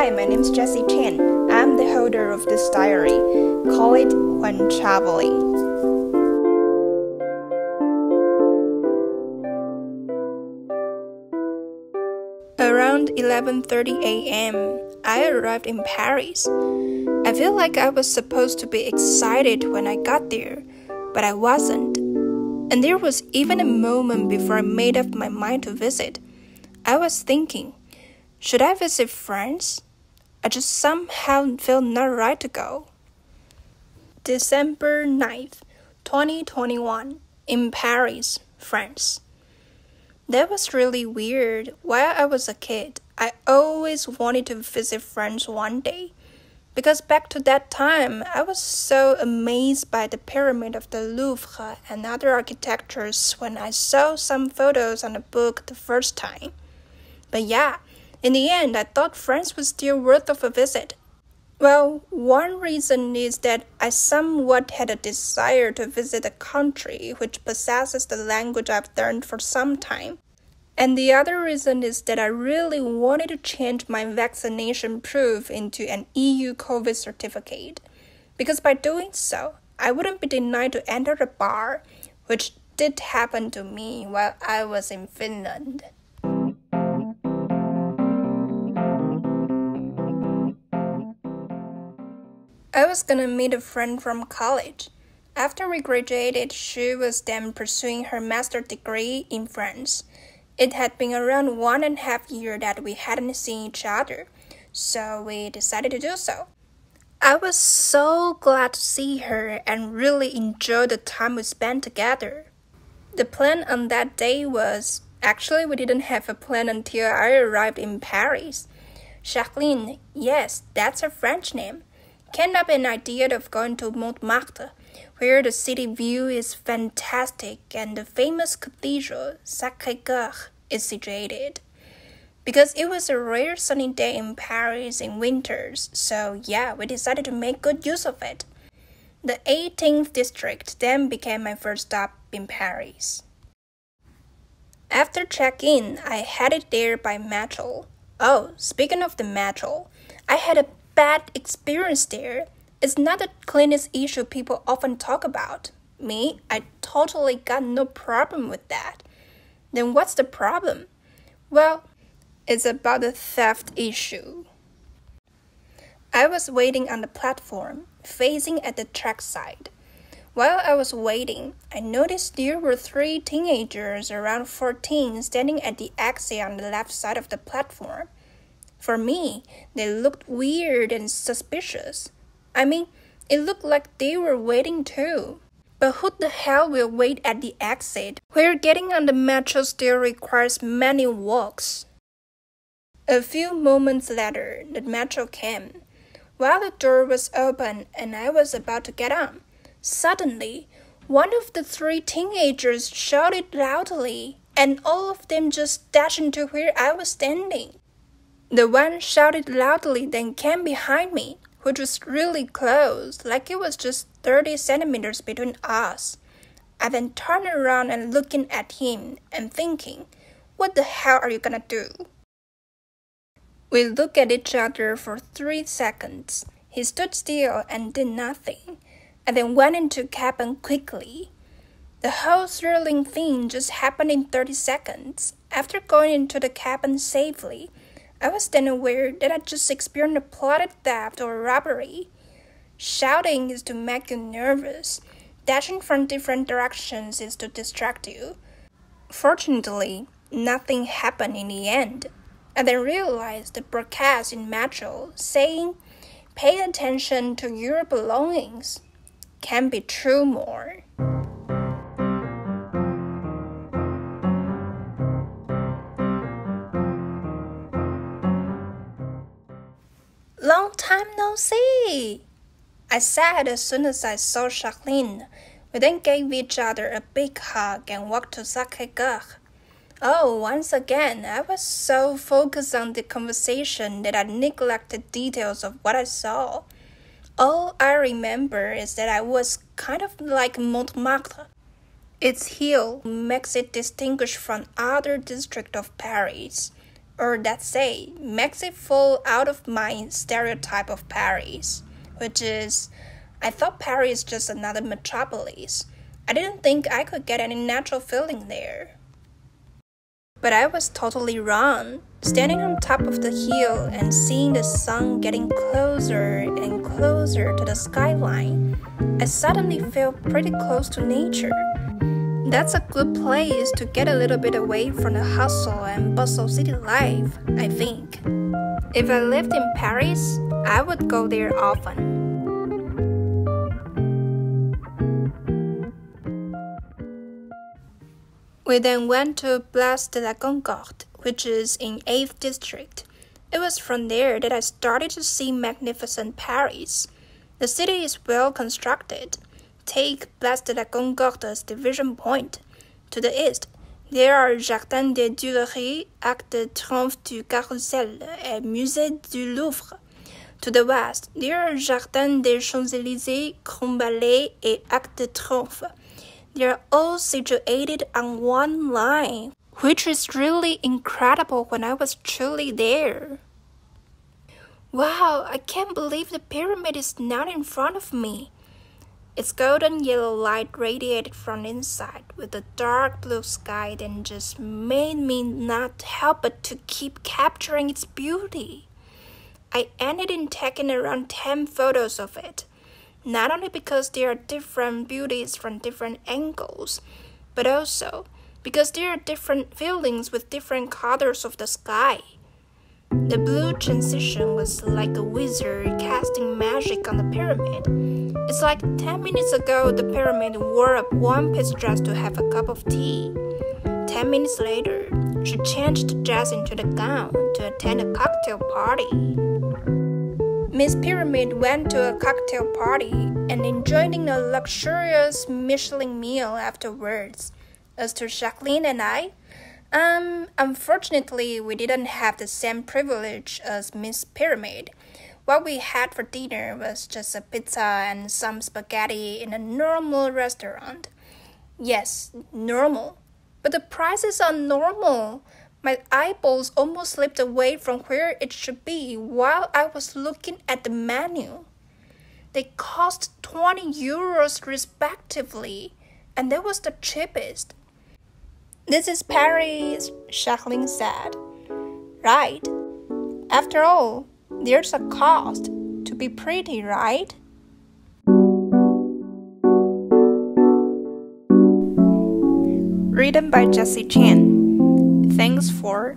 Hi, my name is Jessie Chen. I'm the holder of this diary. Call it When Traveling. Around 11:30 a.m., I arrived in Paris. I feel like I was supposed to be excited when I got there, but I wasn't. And there was even a moment before I made up my mind to visit. I was thinking, should I visit France? I just somehow felt not right to go. December 9th, 2021, in Paris, France. That was really weird. While I was a kid, I always wanted to visit France one day. Because back to that time, I was so amazed by the Pyramid of the Louvre and other architectures when I saw some photos on a book the first time. But yeah, in the end, I thought France was still worth of a visit. Well, one reason is that I somewhat had a desire to visit a country which possesses the language I've learned for some time. And the other reason is that I really wanted to change my vaccination proof into an EU COVID certificate. Because by doing so, I wouldn't be denied to enter the bar, which did happen to me while I was in Finland. I was gonna meet a friend from college. After we graduated, she was then pursuing her master's degree in France. It had been around 1.5 years that we hadn't seen each other, so we decided to do so. I was so glad to see her and really enjoy the time we spent together. The plan on that day was, actually we didn't have a plan until I arrived in Paris. Jacqueline, yes, that's her French name, came up with an idea of going to Montmartre, where the city view is fantastic and the famous cathedral, Sacré-Cœur, is situated. Because it was a rare sunny day in Paris in winters, so yeah, we decided to make good use of it. The 18th district then became my first stop in Paris. After check-in, I headed there by metro. Oh, speaking of the metro, I had a bad experience there. It's not the cleanest issue people often talk about. Me, I totally got no problem with that. Then what's the problem? Well, it's about the theft issue. I was waiting on the platform, facing at the track side. While I was waiting, I noticed there were 3 teenagers around 14 standing at the exit on the left side of the platform. For me, they looked weird and suspicious. I mean, it looked like they were waiting too. But who the hell will wait at the exit, where getting on the metro still requires many walks? A few moments later, the metro came. While the door was open and I was about to get on, suddenly, one of the 3 teenagers shouted loudly, and all of them just dashed into where I was standing. The one shouted loudly then came behind me, which was really close, like it was just 30 centimeters between us. I then turned around and looking at him and thinking, what the hell are you gonna do? We looked at each other for 3 seconds. He stood still and did nothing, and then went into cabin quickly. The whole thrilling thing just happened in 30 seconds. After going into the cabin safely, I was then aware that I just experienced a plotted theft or robbery. Shouting is to make you nervous. Dashing from different directions is to distract you. Fortunately, nothing happened in the end. I then realized the broadcast in Metro saying, "Pay attention to your belongings," can't be true more. Long time no see, I said as soon as I saw Jacqueline. We then gave each other a big hug and walked to Sacré-Cœur. Oh, once again, I was so focused on the conversation that I neglected details of what I saw. All I remember is that I was kind of like Montmartre. Its hill makes it distinguished from other districts of Paris. or let's say, makes it fall out of my stereotype of Paris, which is, I thought Paris is just another metropolis. I didn't think I could get any natural feeling there. But I was totally wrong. Standing on top of the hill and seeing the sun getting closer and closer to the skyline, I suddenly felt pretty close to nature. That's a good place to get a little bit away from the hustle and bustle city life, I think. If I lived in Paris, I would go there often. We then went to Place de la Concorde, which is in 8th District. It was from there that I started to see magnificent Paris. The city is well constructed. Take Place de la Concorde as division point. To the east, there are Jardin des Tuileries, Arc de Triomphe du Carrousel, and Musée du Louvre. To the west, there are Jardin des Champs-Élysées, Grand Palais, and Arc de Triomphe. They are all situated on one line, which is really incredible when I was truly there. Wow, I can't believe the pyramid is not in front of me. Its golden yellow light radiated from inside with the dark blue sky that just made me not help but to keep capturing its beauty. I ended in taking around 10 photos of it. Not only because there are different beauties from different angles, but also because there are different feelings with different colors of the sky. The blue transition was like a wizard casting magic on the pyramid. It's like 10 minutes ago the pyramid wore a one-piece dress to have a cup of tea. 10 minutes later, she changed the dress into the gown to attend a cocktail party. Miss Pyramid went to a cocktail party and enjoyed a luxurious Michelin meal afterwards. As to Jacqueline and I, unfortunately, we didn't have the same privilege as Miss Pyramid. What we had for dinner was just a pizza and some spaghetti in a normal restaurant. Yes, normal. But the prices are normal. My eyeballs almost slipped away from where it should be while I was looking at the menu. They cost 20 euros respectively, and that was the cheapest. This is Paris, Jacqueline said. Right. After all, there's a cost to be pretty, right? Written by Jessie Chan. Thanks for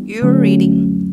your reading.